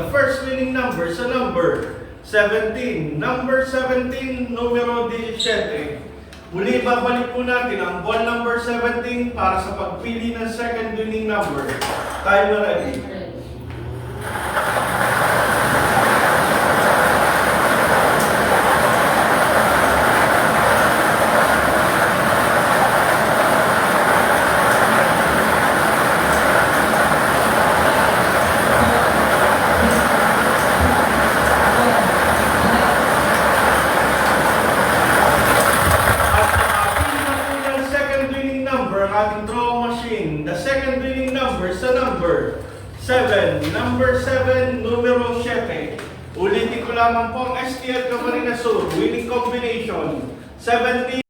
the first winning number sa number 17. Number 17, numero 17. Muli, babalik po natin ang ball number 17 para sa pagpili ng second winning number. Timer ready. Ating draw machine. The second winning number sa number 7. Number 7, numero 7. Ulitin ko lamang po ang STL Camarines Sur winning combination 17.